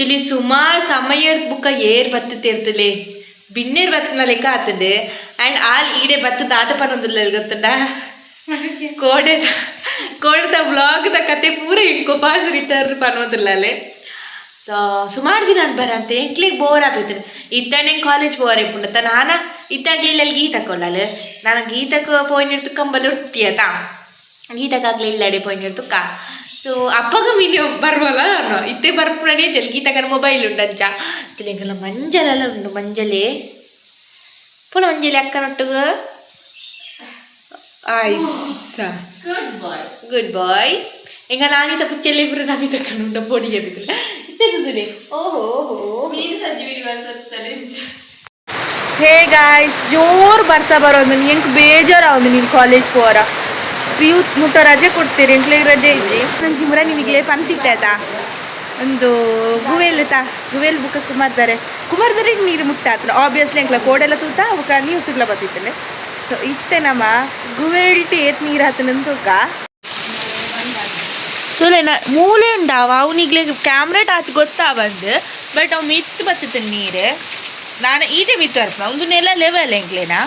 actually ಸುಮಾರು ಸಮಯ ಬುಕ್ಕ air ಬತ್ತಿರ್ತಿರ್ತಿಲೆ ಬಿನ್ನೇರ್ ಬತ್ತನ ಲೆಕ್ಕ ಆತದೆ ಆ್ಯಂಡ್ ಆಲ್ ಈಡೆ ಬತ್ತದ ಆತ ಪನ್ನೊಂದಿಲ್ಲ ಗೊತ್ತುಂಡ ಕೋಡೆದ ಬ್ಲಾಗ್ದ ಕತೆ ಪೂರ ಇಂಕೋ ಪಾಸ್ ರಿಟರ್ನ್ ಪನ್ನೋದಿಲ್ಲಲೆ ಸೊ ಸುಮಾರು ದಿನ ಬರಂತ ಎಂಕ್ಲಿಗೆ ಬೋರ್ ಆಗ್ತದೆ ಇತ್ತಂಡೆ ಕಾಲೇಜ್ ಬೋರ್ ಇಪ್ಪುಂಡತ್ತ ನಾನು ಇತ್ತಾಗ್ಲಿಲ್ಲ ಗೀತಕ್ಕೊಲ್ಲಲ್ಲ ನಾನು ಗೀತಕ್ಕೆ പോയിന്റെടുത്ത് ಕಂಬಲ್ಲಿ ಇರ್ತೀಯತಾ ಗೀತಕ್ಕಾಗ್ಲಿ ಇಲ್ಲಡೆ പോയിന്റെടുത്ത് ಸೊ ಅಪ್ಪಗ ಮೀನು ಬರ್ವಲ್ಲ ಅನ್ನೋ ಇತ್ತೆ ಬರ್ಪುಣೆ ಜಲ್ ಗೀತಕರ ಮೊಬೈಲ್ ಉಂಟಂಚ ತಿಲೆಂಗೆಲ್ಲ ಮಂಜಲೆಲ್ಲ ಉಂಡು ಮಂಜಲೆ ಪುನಃ ಮಂಜಲೆ ಅಕ್ಕನೊಟ್ಟಿಗೆ ಆಯ್ಸ ಗುಡ್ ಬಾಯ್ ಎಂಗ ನಾನಿತ ಪುಚ್ಚೆಲ್ಲ ಇಬ್ಬರು ನಾನಿತ ಕಣ್ಣುಂಡ ಪೊಡಿಗೆ ಬಿದ್ದರೆ ಇತ್ತಿದ್ದಿದೆ ಓಹೋ ಮೀನು ಸಂಜೆ ಮೀನು ಬರ್ತಾರೆ ಹೇ ಗಾಯ್ಸ್ ಜೋರು ಬರ್ತಾ ಬರೋದು ಎಂಕ್ ಬೇಜಾರಾവുന്നു ನೀನು ಕಾಲೇಜ್ ಪೋರ ಪಿಯು ಮುಟ್ಟ ರಜೆ ಕೊಡ್ತೀರಿ ಎಂಟ್ಲಿಗೆ ರಜೆ ಇದ್ದಿ ನಂಗೆ ಮುರ ನಿನಗೆ ಪಂಪಿಟ್ಟಾಯ್ತಾ ಒಂದು ಗುವೇಲ್ ಬುಕ್ಕ ಕುಮಾರ್ದರೆ ನೀರು ಮುಟ್ಟಾತ್ರ ಆಬ್ವಿಯಸ್ಲಿ ಎಂಕ್ಲ ಕೋಡೆಲ್ಲ ತೂತ ಅವಕ್ಕ ನೀವು ಸುಡ್ಲ ಬರ್ತಿತ್ತಲೆ ಸೊ ಇತ್ತೆ ನಮ್ಮ ಗುವೇಲ್ಟಿ ಏತ್ ನೀರು ಹತ್ತನಂತೂಕ ಸುಲೇನ ಮೂಲೆ ಉಂಡಾವ ಅವನಿಗ್ಲೇ ಕ್ಯಾಮ್ರಾ ಟಾತ್ ಗೊತ್ತಾವಂದು ಬಟ್ ಅವ್ ಮಿತ್ತು ಬತ್ತಿತ್ತು ನೀರು ನಾನು ಈಟೆ ಮಿತ್ತು ಬರ್ಪ ಒಂದು ನೆಲ ಲೆವೆಲ್ ಎಂಕ್ಲೇನಾ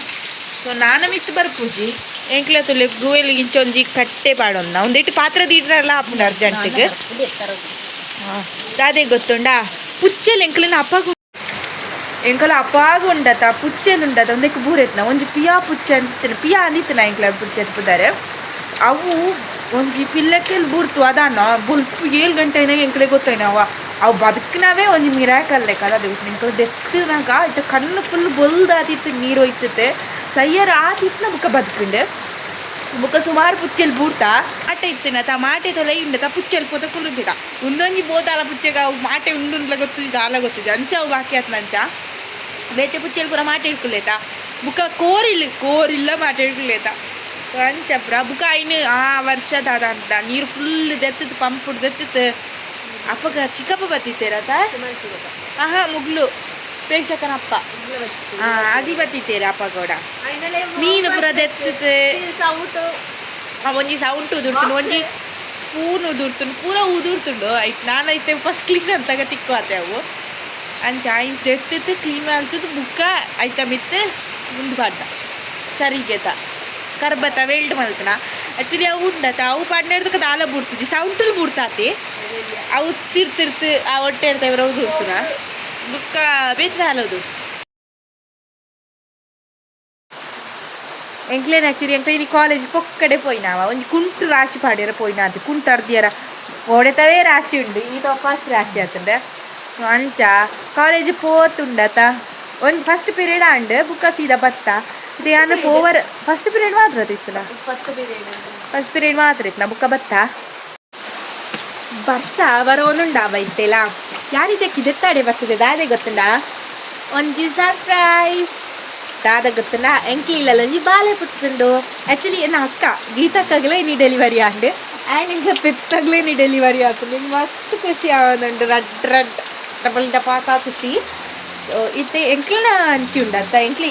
ಸೊ ನಾನು ಮಿತ್ತು ಬರ್ಪೂಜಿ ಎಂಕ್ಲೆ ತುಲೆ ಗುವೇಲಿಗೆ ಇಂಚೊಂಜಿ ಕಟ್ಟೆ ಪಾಡೋನ್ನ ಒಂದೇಟು ಪಾತ್ರ ದೀಡ್ರಲ್ಲ ಹಾಪುಂಡು ಅರ್ಜೆಂಟಿಗೆ ಅದೇ ಗೊತ್ತುಂಡ ಪುಚ್ಚೆಲ್ ಎಂಕ್ಲೆನ ಅಪ್ಪಾಗ ಎಂಕಲ ಅಪ್ಪಾಗ ಉಂಡತ ಪುಚ್ಚೆಲ್ ಉಂಡತ ಒಂದಕ್ಕೆ ಬೂರೆತ್ನ ಒಂಜಿ ಪಿಯಾ ಪುಚ್ಚೆ ಅಂತ ಪಿಯಾ ಅಂದಿತ್ತು ನಾ ಎಂಕ್ಲ ಪುಚ್ಚೆ ಎತ್ಪಿದ್ದಾರೆ ಅವು ಒಂಜಿ ಪಿಲ್ಲಕ್ಕೆಲ್ಲಿ ಬೂರ್ತು ಅದಾನ ಬುಲ್ಪು 7 ಗಂಟೆನಾಗ ಎಂಕ್ಲೆ ಗೊತ್ತಾಯ್ನವ ಅವು ಬದುಕಿನವೇ ಒಂದು ಮಿರಾಕಲ್ ಲೆಕ್ಕ ಅದೇ ನಿಂಗೆ ದೆತ್ತಿನಾಗ ಇಟ್ಟು ಕಣ್ಣು ಫುಲ್ ಬೊಲ್ದಾತಿತ್ತು ನೀರು ಹೋಯ್ತತೆ ಸಯ್ಯರ ಆತಿತ್ತು ಬುಕ್ಕ ಬದುಕಿಂಡೆ ಬುಕ್ಕ ಸುಮಾರು ಪುಚ್ಚೆಲ್ ಬೂರ್ತಾ ಮಾಟೆ ಇತ್ತೇನ ಮಾಟೆ ತೊಲೆ ಇಂಡತ ಪುಚ್ಚೆಲ್ ಪೋತ ಕುಲ್ಲುದಿಡ ಒಂದೊಂಜಿ ಬೋತಾಲ ಪುಚ್ಚೆಗ ಅವು ಮಾಟೆ ಉಂಡುಂದ್ಲ ಗೊತ್ತಿದ್ದ ಆಲ ಗೊತ್ತಿದ್ದೆ ಅಂಚ ಅವು ಬಾಕಿ ಆತ್ ನಂಚ ಬೇಟೆ ಪುಚ್ಚೆಲ್ ಪೂರ ಮಾಟೆ ಇಟ್ಕೊಲೇತ ಬುಕ್ಕ ಕೋರಿಲ್ಲ ಮಾಟೆ ಇಟ್ಕೊಲೇತ ಅಂಚಪ್ರ ಬುಕ್ಕ ಐನು ಆ ವರ್ಷದ ಅದ ಅಂತ ನೀರು ಫುಲ್ ದೆತ್ತಿತ್ತು ಪಂಪ್ ದೆತ್ತಿತ್ತು ಅಪ್ಪಗ ಚಿಕ್ಕಪ್ಪ ಬತ್ತಿತ್ತೇರತ ಆಹಾ ಮುಗ್ಲು ಪ್ರೇಕ್ಷಕನಪ್ಪ ಅದಿ ಬತ್ತಿತ್ತೇರ ಅಪ್ಪ ಕೂಡ ಮೀನು ಪುರ ದೆತ್ತಿತ್ತು ಒಂಜಿ ಸೌಂಡ್ ಉದುರ್ತು ಒಂಜಿ ಸ್ಪೂನ್ ಉದುರ್ತುಂಡು ಪೂರ ಉದುರ್ತುಂಡು ಆಯ್ತು ನಾನೈತೆ ಫಸ್ಟ್ ಕ್ಲೀನ್ ಅಂತಾಗ ತಿಕ್ಕೋತೆ ಅವು ಅಂಚ ಆಯ್ತು ದೆತ್ತಿತ್ತು ಕ್ಲೀನ್ ಆಗ್ತಿತ್ತು ಬುಕ್ಕ ಆಯ್ತ ಮಿತ್ತು ಮುಂದೆ ಬಾಡ್ದ ಸರಿಗೆತ ಕರ್ಬತ್ತ ವೆಲ್ಡ್ ಮಲ್ತನ ಆ್ಯಕ್ಚುಲಿ ಅವು ಉಂಡತ ಅವು ಪನ್ನೆರಡಕ್ಕೆ ದಾಲ ಬೂಡ್ತಿದ್ವಿ ಸೌಂಟಲ್ಲಿ ಬೂಡ್ತಾತಿ ಅವು ತಿರ್ತಿರ್ತು ಆ ಹೊಟ್ಟೆ ಇರ್ತವೆ ಅವು ದೂರ್ತನ ಬುಕ್ಕ ಬೇತ್ರ ಹಾಲೋದು ಎಂಕ್ಲೇನು ಆ್ಯಕ್ಚುಲಿ ಎಂಕ್ಲ ಇನ್ನು ಕಾಲೇಜ್ ಪೊಕ್ಕಡೆ ಪೋಯ್ನಾವ ಒಂದು ಕುಂಟು ರಾಶಿ ಪಾಡ್ಯಾರ ಪೋಯ್ನ ಅಂತ ಕುಂಟು ಅರ್ದಿಯಾರ ಹೊಡೆತವೇ ರಾಶಿ ಉಂಡು ಈ ಫಸ್ಟ್ ರಾಶಿ ಆತಂಡೆ ಅಂಚ ಕಾಲೇಜ್ ಪೋತುಂಡತ ಒಂದು ಫಸ್ಟ್ ಪೀರಿಯಡ್ ಆಂಡ್ ಬುಕ್ಕ ಸೀದಾ ಬತ್ತ ಇದು ಅಂದ್ರೆ ಓವರ್ ಫಸ್ಟ್ ಪೀರಿಯಡ್ ಮಾತ್ರ ಇತ್ತಲ್ಲ ಫಸ್ಟ್ ಪೀರಿಯಡ್ ಮಾತ್ರ ಇತ್ತು ಬುಕ್ಕ ಬತ್ತ ಬರ್ಸ ಬರೋನುಂಡಾವ ಇತ್ತೆಲ್ಲ ಯಾರಿದ್ದಕ್ಕೆ ಇದೆತ್ತಾಡೆ ಬರ್ತದೆ ದಾದೆ ಗೊತ್ತುಂಡ ಒಂಜಿ ಸರ್ಪ್ರೈಸ್ ದಾದ ಗೊತ್ತುಂಡ ಎಂಕಿ ಇಲ್ಲಲ್ಲ ಒಂಜಿ ಬಾಲೆ ಪುಟ್ಟುಂಡು ಆ್ಯಕ್ಚುಲಿ ನನ್ನ ಅಕ್ಕ ಗೀತಕ್ಕಾಗಲೇ ನೀ ಡೆಲಿವರಿ ಆಂಡ್ ಆ್ಯಂಡ್ ನಿಂಗೆ ಪೆತ್ತಾಗಲೇ ನೀ ಡೆಲಿವರಿ ಆಗ್ತದೆ ನಿಂಗೆ ಮಸ್ತ್ ಖುಷಿ ಆಗೋದುಂಡು ರಡ್ ಡಬಲ್ ಡಪಾಕ ಖುಷಿ ಇತ್ತೆ ಎಂಕ್ಲನ ಹಂಚಿ ಉಂಡಂತ ಎಂಕ್ಲಿ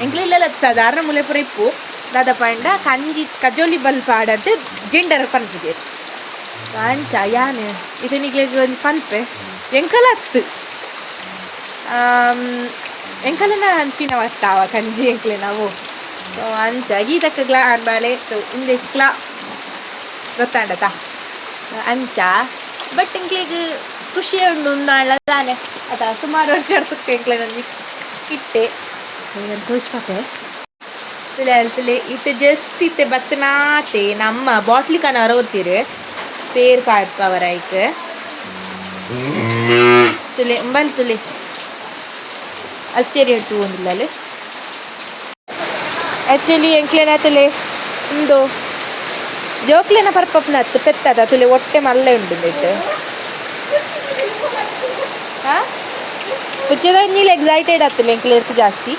ಇಲ್ಲಲ್ಲ ಸಾಧಾರಣ ಮುಲೆಪುರ ಇಪ್ಪು ದಾದ ಪಂಡ ಕಂಜಿ ಕಜೋಲಿ ಬಲ್ಪ ಆಡಂತೆ ಜೆಂಡರ್ ಪನ್ಪಿದೆ ಅಂಚ ಯಾನು ಇದು ನಿಗ್ಲಿಗೆ ಒಂದು ಪನ್ಪೆ ಎಂಕಲ ಹತ್ತು ಎಂಕಲನ ಹಂಚಿನ ಒತ್ತಾವ ಕಂಜಿ ಎಂಕ್ಲೆ ನಾವು ಅಂಚ ಗೀತಕ್ಕಗ್ಲ ಆಡ್ಮೇಲೆ ಹಿಂದೆ ಕ್ಲಾ ಗೊತ್ತಾಂಡತ ಅಂಚ ಬಟ್ ಎಂಕ್ಲಿಗೆ ಖುಷಿ ಉಂಡು ನಾಳೆ ಅದ ಸುಮಾರು ವರ್ಷ ಇರ್ತಕ್ಕೆ ಎಂಕ್ಲೆ ನನಗೆ ಇಟ್ಟೆ ತೋರಿಸ್ಪಾತೆ ತುಲೆ ಇತ್ತೆ ಜಸ್ಟ್ ಇತ್ತೆ ಬತ್ತನಾತೆ ನಮ್ಮ ಬಾಟ್ಲಿ ಕನವರ ಓದ್ತೀರಿ പേര് പാഴ്പ്പവരായിക്ക് തുലെ ഉമ്പാൽ തുലെ ಅಚ್ಚರಿ ಇಟ್ಟು ಒಂದಿಲ್ಲ ಆ್ಯಕ್ಚುಲಿ ಎಂಕ್ಲೇನತ್ತಲೆ ಉಂದು ಜೋಕ್ಲೇನ ಪರ್ಪಪ್ನ ಹತ್ತು ಪೆತ್ತದ ತುಲೆ ಹೊಟ್ಟೆ ಮಲ್ಲೆ ಉಂಡು ಬಿಟ್ಟು ಹಾಂ ಪುಚ್ಚದ ನೀರು ಎಕ್ಸೈಟೆಡ್ ಆಗ್ತಿಲ್ಲ ಎಂಕ್ಲೆ ಇರ್ತು ಜಾಸ್ತಿ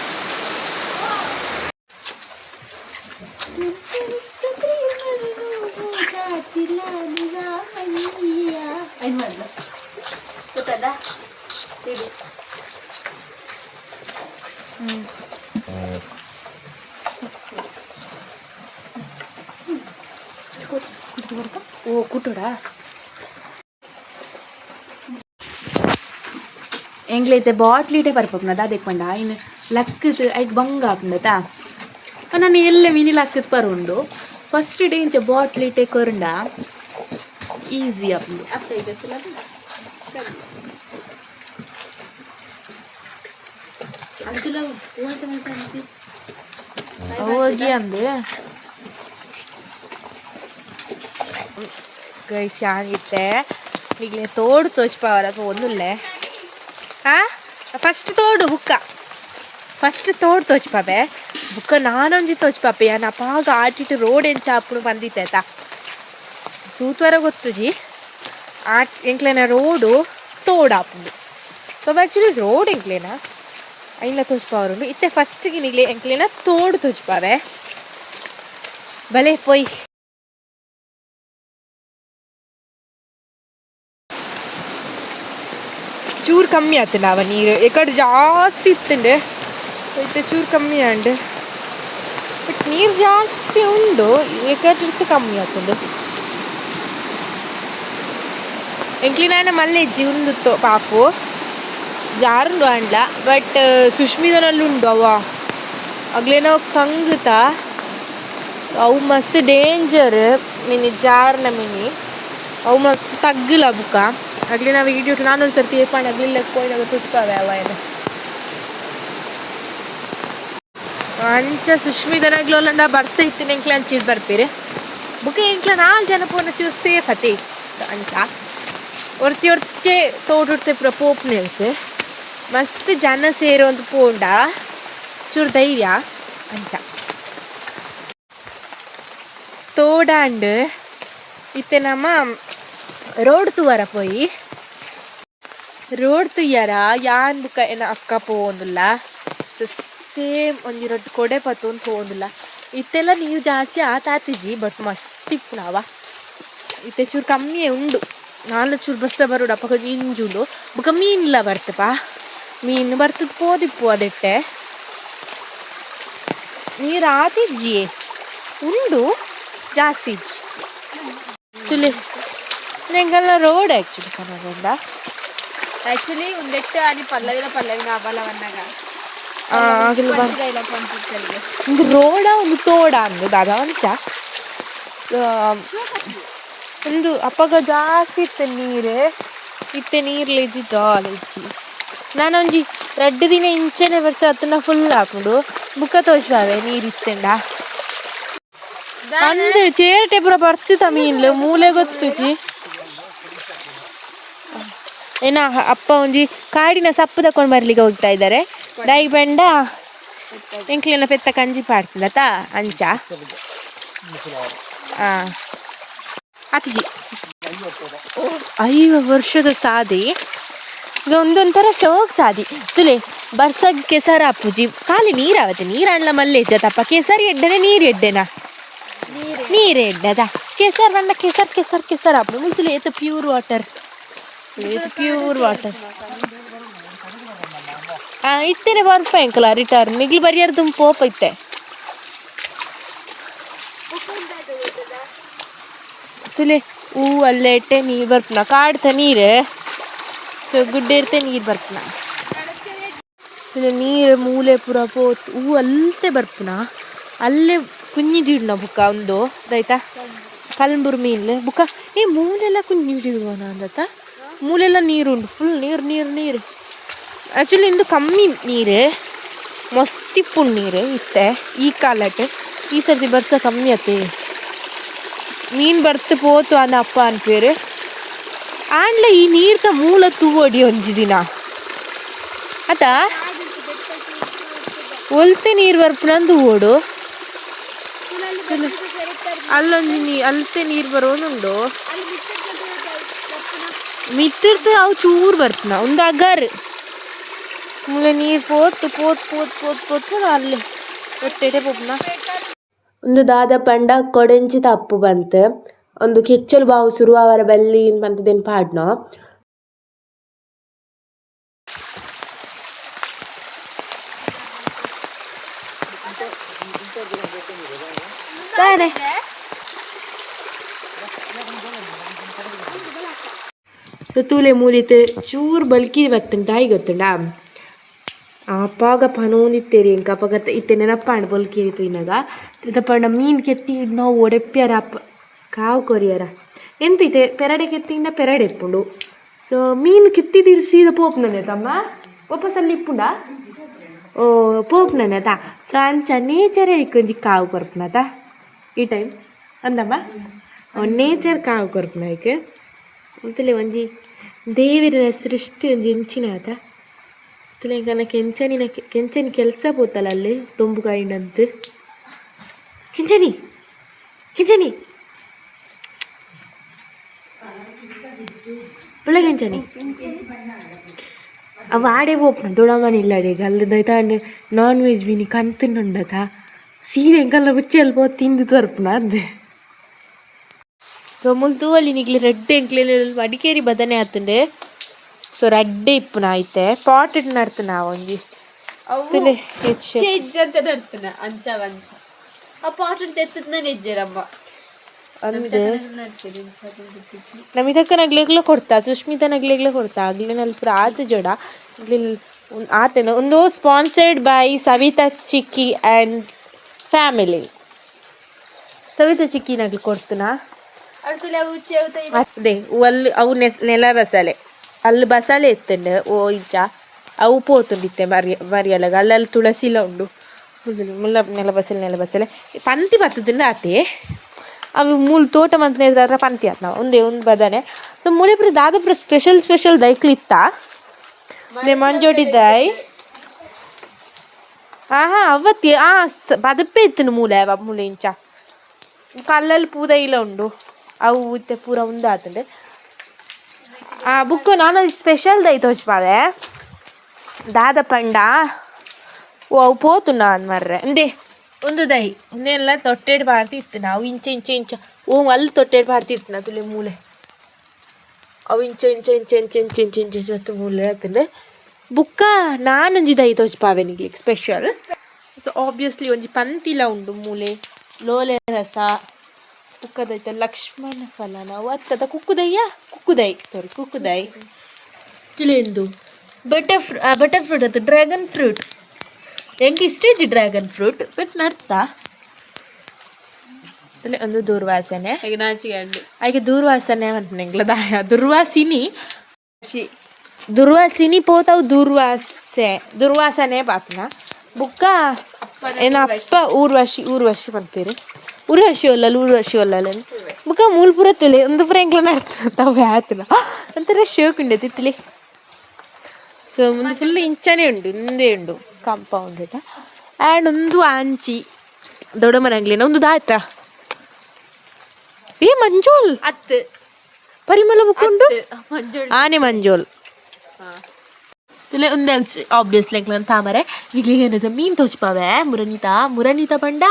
ಓ ಕುಟುಡ ಎಂಗ್ಲೈತೆ ಬಾಟ್ಲಿಟೇ ಬರ್ಪುನ ದಾದೆಕ್ಪಂಡ ಇನ್ನು ಲಕ್ಕತ್ ಐಕ್ ಬಂಗ ಆಪುಂಡತಾ ನಾನು ಎಲ್ಲ ಮಿನಿ ಲಕ್ಕತ್ ಪರುಂಡು ಫಸ್ಟ್ ಡೇ ಇಂಚ ಬಾಟ್ಲಿಟೇ ಕೊರಂಡ ಈಸಿ ಆಪುಂಡು ಹೋಗಿ ಅಂದೆ ಗೈಸ್ ಯಾನಿತ್ತೆ ಈಗಲೇ ತೋಡು ತೋಚ್ಪಾವಲ್ಲ ಒಂದುಲ್ಲೆ ಫಸ್ಟ್ ತೋಡು ಬುಕ್ಕ ಫಸ್ಟ್ ತೋಡು ತೋಚ್ಪಾಪೆ ಬುಕ್ಕ ನಾನೊಂಜಿ ತೋಚ್ಪಾಪೆ ಯಾನ್ ಅಪಾಗ ಆಟಿಟ್ಟು ರೋಡ್ ಎಂಚ ಆಪುನು ಬಂದಿತ್ತೆ ಆಯ್ತಾ ತೂತ್ವರ ಗೊತ್ತುಜಿ ಎಂಕ್ಲೆನ ರೋಡು ತೋಡಾಪುಂಡು ಸೊ ಆ್ಯಕ್ಚುಲಿ ರೋಡ್ ಎಂಕ್ಲೆನ ಐನ ತೋಚ್ಪಾವರುಂಡು ಇತ್ತೆ ಫಸ್ಟ್ಗೆ ನಿಗ್ಲೆ ಎಂಕ್ಲೆನ ತೋಡು ತೋಚ್ಪಾವೆ ಬಲೆ ಪೊಯ್ ಚೂರು ಕಮ್ಮಿ ಆತಂಡ ಅವ ನೀರು ಎಕಡೆ ಜಾಸ್ತಿ ಇತ್ತಂಡೆ ಇತ್ತೆ ಚೂರು ಕಮ್ಮಿ ಆಂಡ್ ಬಟ್ ನೀರು ಜಾಸ್ತಿ ಉಂಡು ಎಕಡೆ ಕಮ್ಮಿ ಆತಂಡು ಎಂಕ್ಲಿನಾನ ಮಲ್ಲೆಜ್ಜಿ ಉಂದು ಪಾಪು ಜಾರುಂಡು ಆಂಡ್ಲ ಬಟ್ ಸುಷ್ಮಿದನಲ್ಲುಂಡು ಅವ ಅಗ್ಲೇನೋ ಕಂಗುತ ಅವು ಮಸ್ತ್ ಡೇಂಜರ್ ಮಿನಿ ಜಾರ್ನ ಮಿನಿ ಅವು ಮಸ್ತ್ ತಗ್ಗಲ ಬುಕ್ಕ ಅಗ್ಲಿ ನಾವು ವಿಡಿಯೋ ನಾನೊಂದು ಸರ್ತಿ ಏರ್ಪಾಡು ಆಗ್ಲಿಲ್ಲ ಕೋಯ್ನಾಗ ತುಸ್ಪಾವೆ ಅವ ಏನು ಅಂಚ ಸುಷ್ಮಿದನಾಗ್ಲೋಲ್ಲಂಡ ಬರ್ಸ ಇತ್ತಿನ ಎಂಕ್ಲೆ ಅಂಚಿದ್ ಬರ್ಪೀರಿ ಬುಕ್ಕ ಎಂಕ್ಲ 4 ಜನ ಪೋನ ಚೂರು ಸೇಫ್ ಅತಿ ಅಂಚ ಒರ್ತಿ ತೋಟುಡ್ತೆ ಪೂರ ಪೋಪ್ನ ಇರುತ್ತೆ ಮಸ್ತ್ ಜನ ಸೇರೋ ಒಂದು ಪೋಂಡ ಚೂರು ಧೈರ್ಯ ಅಂಚ ತೋಡಾಂಡ್ ಇತ್ತೆ ನಮ್ಮ ರೋಡ್ ತುವರ ಪೋಯಿ ರೋಡ್ ತುಯ್ಯರ ಯಾನ್ ಬುಕ್ಕ ಏನ ಅಕ್ಕ ಪೋವೊಂದುಲ್ಲ ಸೇಮ್ ಒಂಜಿ ರೊಟ್ಟು ಕೊಡೆ ಪತ್ತೊಂದು ಪೋವೊಂದುಲ್ಲ ಇತ್ತೆಲ್ಲ ನೀರು ಜಾಸ್ತಿ ಆತಾತಿಜಿ ಬಟ್ ಮಸ್ತ್ ಇಪ್ಪುನಾವ ಇತ್ತೆ ಚೂರು ಕಮ್ಮಿಯೇ ಉಂಡು ನಾಲ್ಕು ಚೂರು ಬಸ್ಸ ಬರೋಡು ಅಪ್ಪ ಇಂಜುಂಡು ಬುಕ್ಕ ಮೀನಿಲ್ಲ ಬರ್ತಪ್ಪ ಮೀನು ಬರ್ತದ ಪೋದಿಪ್ಪು ಅದೆಟ್ಟೆ ನೀರು ಆತಿಜ್ಜಿ ಉಂಡು ಜಾಸ್ತಿ ಇಜ್ಜಿ ತುಲಿ ನೆಂಗೆಲ್ಲ ರೋಡ್ ಆ್ಯಕ್ಚುಲಿ ಕನ್ನಡ ಆಕ್ಚುಲಿ ಒಂದೆಟ್ಟು ani ಪಲ್ಲವಿನ ಅಬಲವನ್ನಾಗ ಒಂದು ರೋಡ ಒಂದು ತೋಡ ಅಂದದ ಅದ ಅಂಚ ಒಂದು ಅಪ್ಪಗ ಜಾಸ್ತಿ ಇತ್ತೆ ನೀರು ಇತ್ತೆ ನೀರ್ಲ ಇಜ್ಜಿದ್ದು ಇಜ್ಜಿ ನಾನೊಂಜಿ 2 ದಿನ ಇಂಚೆನೆ ವರ್ಷ ಹತ್ತನ ಫುಲ್ ಹಾಕೊಂಡು ಬುಕ್ಕ ತೋಚ್ಬಾವೆ ನೀರು ಇತ್ತೆಂಡ ಅಂದು ಚೇರಟೆ ಪೂರ ಬರ್ತಿತ್ತ ಮೀನ್ಲು ಮೂಲೆ ಗೊತ್ತುಜಿ ಏನ ಅಪ್ಪ ಒಂಜಿ ಕಾಡಿನ ಸಪ್ಪು ತಕೊಂಡು ಬರ್ಲಿಕ್ಕೆ ಹೋಗ್ತಾ ಇದ್ದಾರೆ ದೈ ಬೆಂಡ ಎಂಕ್ಲಿನ ಪೆತ್ತ ಕಂಜಿ ಪಾಡ್ತಿಲ್ಲತ ಅಂಚ ಅತಿಜಿ 5 ವರ್ಷದ ಸಾದಿ ಇದೊಂದೊಂಥರ ಶೋಕ್ ಸಾದಿ ತುಲೆ ಬರ್ಸಗ್ ಕೆಸರ ಅಪ್ಪುಜಿ ಖಾಲಿ ನೀರಾವತ್ತೆ ನೀರಾಣ್ಲ ಮಲ್ಲೆ ಇದ್ದತಪ್ಪ ಕೆಸರಿ ಎಡ್ಡೆನೆ ನೀರು ಎಡ್ಡೆನಾ ನೀರು ಎಡ್ಡದ ಕೆಸರ್ ಬಣ್ಣ ಕೆಸರ್ ಅಪ್ಪು ಮುಂಚೆ ಏತ ಪ್ಯೂರ್ ವಾಟರ್ ಇತ್ತೇನೆ ಬರ್ಪ ಎಂಕಲ ರಿಟರ್ನ್ ನಿಗ್ಲು ಬರಿಯಾರ ತುಂಬ ಪೋಪ ಇತ್ತೆ ತುಲೆ ಹೂ ಅಲ್ಲೇ ಇಟ್ಟೆ ನೀರು ಬರ್ಪನ ಕಾಡ್ತ ನೀರು ಸೊ ಗುಡ್ಡೆ ಇರ್ತೆ ನೀರು ಬರ್ಪನ ತುಲೆ ನೀರು ಮೂಲೆ ಪುರ ಪೋತ್ ಹೂ ಅಲ್ಲೇ ಬರ್ಪನ ಅಲ್ಲೇ ಕುഞ്ഞിದಿಡ್ನ ಬುಕ್ಕ ಒಂದು ಇದಾಯ್ತಾ ಕಲ್ಬುರ್ ಮೀನ್ಲೆ ಬುಕ್ಕ ಮೂಲೆಲ್ಲ ಕುഞ്ഞിದಿಡುವನ ಅಂದತ್ತ ಮೂಲೆಲ್ಲ ನೀರುಂಡು ಫುಲ್ ನೀರು ಆ್ಯಕ್ಚುಲಿ ಇಂದು ಕಮ್ಮಿ ನೀರು ಮಸ್ತಿಪ್ಪುಂಡು ನೀರು ಇತ್ತೆ ಈ ಕಾಲಟ್ ಈ ಸರ್ತಿ ಬರ್ಸ ಕಮ್ಮಿ ಆತಿ ಮೀನು ಬರ್ತು ಪೋತು ಅನ್ನ ಅಪ್ಪ ಅನ್ಪೇರು ಆಂಡ್ಲ ಈ ನೀರ್ತ ಮೂಲ ತೂವಡಿ ಒಂಜಿ ದಿನ ಆತ ಒಲ್ತೆ ನೀರು ಬರ್ಪುನಂದು ಓಡು ಅಲ್ಲೊಂದು ಅಲ್ತೆ ನೀರು ಬರೋನುಂಡು ಮಿತ್ತಿರ್ತ ಅವು ಚೂರು ಬರ್ತನ ಒಂದು ಅಗರ್ ಮೂಲೆ ನೀರು ಪೋತು ಅಲ್ಲಿ ಒಟ್ಟೆಟೆ ಪೋಪ್ನ ಒಂದು ದಾದ ಪಂಡ ಕೊಡೆಂಚಿ ತಪ್ಪು ಬಂತು ಒಂದು ಕೆಚ್ಚಲು ಬಾವು ಶುರುವಾವರ ಬಲ್ಲಿ ಬಂತದೇನು ಪಾಡ್ನ ತೂಲೆ ಮೂಲಿತೆ ಚೂರು ಬಲ್ಕಿರಿ ಬತ್ತುಂಟ ಹಾಗೆ ಗೊತ್ತುಂಡ ಅಪ್ಪಾಗ ಪನೋನಿತ್ತೇರಿ ಇಂಕ ಅಪ್ಪಗ ಇತ್ತೆ ನೆನಪಾಂಡ್ ಬಲ್ಕಿರಿ ತುಯ್ನಾಗ ತಪ್ಪಂಡ ಮೀನು ಕೆತ್ತಿ ನಾವು ಒಡೆಪ್ಪ್ಯಾರ ಅಪ್ಪ ಕಾವು ಕೊರಿಯರ ಎಂತ ಐತೆ ಪೆರಡೆ ಕೆತ್ತಿಂಡ ಪೆರಡೆ ಇಪ್ಪುಂಡು ಮೀನು ಕೆತ್ತಿದಿರು ಸೀದ ಪೋಪ್ನನೆ ತಮ್ಮ ಒಪ್ಪಸಲ್ಲಿ ಇಪ್ಪುಂಡ ಓ ಪೋಪ್ನತ ಸೊ ಅಂಚ ನೇಚರೇ ಇಕ್ಕೊಂಜಿ ಕಾವು ಕೊರ್ಪುನತ ಈ ಟೈಮ್ ಅಂದಮ್ಮ ನೇಚರ್ ಕಾವು ಕೊರ್ಪುನ ಐಕೆ ಅಂತಲೇ ಒಂಜಿ ದೇವಿರ ಸೃಷ್ಟಿ ಒಂಜಿ ಇಂಚಿನ ಆತ ಅಂತಲೇ ಕನ ಕೆಂಚನಿ ಕೆಲಸ ಪೋತಲ್ಲ ಅಲ್ಲಿ ತುಂಬು ಕಾಯಿಂಡಂತ ಕೆಂಚನಿ ಕೆಂಚನಿ ಒಳ್ಳೆ ಕೆಂಚನಿ ಅವ ಆಡೇ ಹೋಗ್ನ ದೊಡಮನಿ ಇಲ್ಲಾಡೆ ಗಲ್ಲದೈತ ನಾನ್ ವೆಜ್ ಬೀನಿ ಕಂತುಂಡತ ಸೀರೆ ಎಂಕಲ್ಲ ಬುಚ್ಚಿ ಅಲ್ಪ ತಿಂದು ತೋರ್ಪುನ ಅಂದೆ ಸೊ ಮುಲ್ತು ಅಲ್ಲಿ ನಿಗ್ಲಿ ರೆಡ್ ಎಂಕ್ಲೆ ಮಡಿಕೇರಿ ಬದನೆ ಆತಂಡೆ ಸೊ ರೆಡ್ಡೆ ಇಪ್ಪುನ ಐತೆ ಪಾಟೆಡ್ ನಡ್ತನ ಒಂಜಿ ಅಂತ ನಡ್ತನ ಅಂಚ ವಂಚ ಆ ಪಾಟೆಡ್ ತೆತ್ತದ ನೆಜ್ಜರಮ್ಮ ಅಂದೆ ನಮಿತಕ್ಕ ನಗ್ಲೆಗ್ಲ ಕೊಡ್ತಾ ಸುಷ್ಮಿತಾ ನಗ್ಲೆಗ್ಲ ಕೊಡ್ತಾ ಆಗ್ಲೇ ನಲ್ಪ ಆತ ಜೋಡ ಆತನ ಒಂದು ಸ್ಪಾನ್ಸರ್ಡ್ ಬೈ ಸವಿತಾ ಚಿಕ್ಕಿ ಆ್ಯಂಡ್ ಫ್ಯಾಮಿಲಿ ಸವಿತಾ ಚಿಕ್ಕಿ ನಗ್ಲಿ ಕೊಡ್ತನಾ ಅದೇ ಅಲ್ಲಿ ಅವು ನೆಲ ಬಸಳೆ ಅಲ್ಲಿ ಬಸಳೆ ಎತ್ತಂಡು ಓ ಇಜ್ಜ ಅವು ಪೋತುಂಡಿತ್ತೆ ಮರಿಯಲಾಗ ಅಲ್ಲಲ್ಲಿ ತುಳಸಿಲ ಉಂಡು ಮುಲ್ಲ ನೆಲ ಬಸಳೆ ಪಂತಿ ಬತ್ತದಿಂದ ಆತೆ ಅವು ಮೂಲ ತೋಟ ಮಂತ್ ನಿರ್ದಾರ ಪಂತಿ ಆತ್ ನಾವು ಒಂದೇ ಒಂದು ಬದನೆ ಸೊ ಮೂಲೆಪುರ ದಾದಾಪುರ ಸ್ಪೆಷಲ್ ದೈಕ್ಲಿತ್ತ ಮಂಜೋಟಿದ್ದಾಯ್ ಅವತ್ತಿ ಬದಪ್ಪೆ ಇತ್ತನು ಮೂಲೆ ಅವ ಮೂಲೆ ಇಂಚ ಕಲ್ಲಲ್ಲಿ ಪೂದ ಇಲ್ಲ ಉಂಡು ಅವು ಇತ್ತೆ ಪೂರ ಉಂದು ಆತಂಡೆ ಬುಕ್ಕು ನಾನು ಸ್ಪೆಷಲ್ ದೈ ತೋಚ್ಪಾವೆ ದಾದ ಪಂಡ ಓ ಅವು ಪೋತುಂಡ ಅಂದ್ಮರ್ರೆ ಅಂದೆ ಒಂದು ದೈ ಒಂದೆಲ್ಲ ತೊಟ್ಟೆಡ್ ಬಾರ್ತಿ ಇತ್ತು ನಾವು ಇಂಚ ಓ ಅಲ್ಲಿ ತೊಟ್ಟೆಡ್ ಬಾರ್ತಿ ಇತ್ತು ನಾ ತುಲೆ ಮೂಲೆ ಅವು ಇಂಚ ಮೂಲೆ ಆತಂಡೆ ಬುಕ್ಕ ನಾನೊಂಜಿ ದೈ ತೋಚ್ಪಾವೆ ನಿಗ್ಲಿಕ್ಕೆ ಸ್ಪೆಷಲ್ ಸೊ ಆಬ್ವಿಯಸ್ಲಿ ಒಂಜಿ ಪಂತಿಲ ಉಂಡು ಮೂಲೆ ಲೋಲೆ ರಸ ಕುಕ್ಕದೈತೆ ಲಕ್ಷ್ಮಣ ಫಲ ನಾವು ಅತ್ತದ ಕುಕ್ಕುದೈ ತಿಳಿಂದು ಬಟರ್ ಫ್ರೂಟ್ ಅದು ಡ್ರ್ಯಾಗನ್ ಫ್ರೂಟ್ ಹೆಂಗೆ ಇಷ್ಟೇಜ್ ಡ್ರ್ಯಾಗನ್ ಫ್ರೂಟ್ ಬಟ್ ನಡ್ತಾ ಒಂದು ದುರ್ವಾಸನೆ ಹಾಗೆ ದುರ್ವಾಸನೆ ಅಂತ ನಂಗ್ಲದಾಯ ದುರ್ವಾಸಿನಿ ಪೋತಾವು ದುರ್ವಾಸನೆ ಪಾತ್ನ ಬುಕ್ಕ ಏನಪ್ಪ ಊರ್ವಶಿ ಬಂತೀರಿ ಊರ್ವಶಿ ಒಲ್ಲಲ್ಲ ಬುಕ್ಕ ಮೂಲ್ಪುರ ತುಳಿ ಒಂದು ಪುರ ಎಂಕ್ಲ ನಡ್ತಾವೆ ಆತನ ಒಂಥರ ಶೋಕ್ ಉಂಡೆ ತಿತ್ತಲಿ ಸೊ ಮುಂದೆ ಫುಲ್ ಇಂಚನೇ ಉಂಡು ಮುಂದೆ ಉಂಡು ಕಾಂಪೌಂಡ್ ಆ್ಯಂಡ್ ಒಂದು ಆಂಚಿ ದೊಡ್ಡ ಮನೆಗ್ಲೇನ ಒಂದು ದಾತ ಮಂಜೋಲ್ ಅತ್ತು ಪರಿಮಳ ಬುಕ್ಕೊಂಡು ಆನೆ ಮಂಜೋಲ್ ತುಲೆ ಒಂದು ಆಬ್ವಿಯಸ್ಲಿ ಎಂಕ್ಲ ತಾಮರೆ ಈಗಲಿಗೆ ಏನದ ಮೀನು ತೋಚ್ಪಾವೆ ಮುರನೀತಾ ಪಂಡ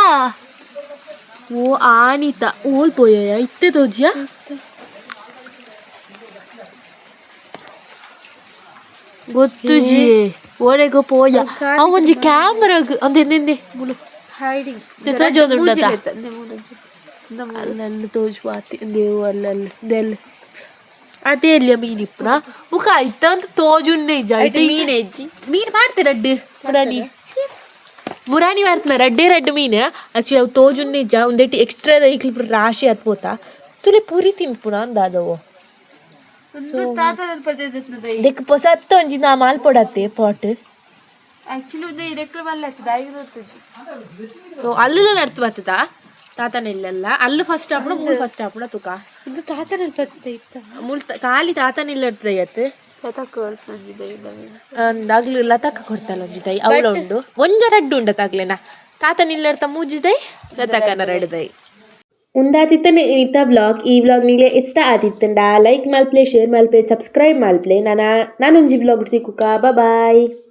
ಓ ಆನಿತ ಓಲ್ ಪೋಯ ಇತ್ತೆ ತೋಜಿಯ ಗೊತ್ತು ಜಿ ಓಳೆಗೋ ಪೋಯ ಅವ ಒಂಜಿ ಕ್ಯಾಮರಾಗ ಅಂದೆ ಹೈಡಿಂಗ್ ಅಲ್ಲಲ್ಲಿ ತೋಜ್ಪಾತಿ ದೇವು ಅಲ್ಲಲ್ಲಿ ಅದೇ ಅಲ್ಲಿಯ ಮೀನಿಪ್ಪುನ ಮುಖ ಆಯ್ತ ಅಂತ ತೋಜುನ್ನೆ ಮೀನು ಮಾಡ್ತಾರೆ ರಡ್ಡು ಮುರಾನಿ ಮಾಡ್ತಾನೆ ರಡ್ಡೆ ಮೀನು ಆಕ್ಚುಲಿ ಅವು ತೋಜುನ್ನೆ ಒಂದೇಟಿ ಎಕ್ಸ್ಟ್ರಾ ದೈಕ್ಲಿ ರಾಶಿ ಹತ್ಬೋತಾ ತುಲೆ ಪುರಿ ತಿನ್ಪುನ ಅಂದಾದವು ಇದಕ್ಕೆ ಪೊಸತ್ತ ಒಂಜಿ ನಾ ಮಾಲ್ಪೊಡತ್ತೆ ಪಾಟ್ ಸೊ ಅಲ್ಲೆಲ್ಲ ನಡ್ತು ಬರ್ತದ ತಾತನೆಲ್ಲ ಅಲ್ಲಿ ಫಸ್ಟ್ ಆಪಣ ಮೂಲ ಫಸ್ಟ್ ಆಪಣ ತುಕ ಇದು ತಾತನೆಲ್ಲ ಬರ್ತದೆ ಇತ್ತ ಮೂಲ ಖಾಲಿ ತಾತನೆಲ್ಲ ಇರ್ತದೆ ಇವತ್ತು ಅಂದಾಗ್ಲು ಲತಕ್ಕ ಕೊಡ್ತಲ್ಲ ಒಂಜಿದೈ ಅವಳ ಉಂಡು ಒಂಜ ರಡ್ಡು ಉಂಡ ತಾಗ್ಲೇನ ತಾತನಿಲ್ಲ ಇರ್ತ ಮೂಜಿದೈ ಲತಕ್ಕನ ರಡ್ದೈ ಉಂದಾತಿತ್ತನೆ ಇತ್ತ ಬ್ಲಾಗ್ ಈ ಬ್ಲಾಗ್ ನಿಗ್ಲೆ ಇಷ್ಟ ಆತಿತ್ತಂಡ ಲೈಕ್ ಮಲ್ಪ್ಲೆ ಶೇರ್ ಮಲ್ಪೆ ಸಬ್ಸ್ಕ್ರೈಬ್ ಮಲ್ಪ್ಲೆ ನಾನೊಂಜಿ ಬ್ಲಾಗ್ ಇಡ್ತಿ ಕುಕ್ಕ ಬಾಯ್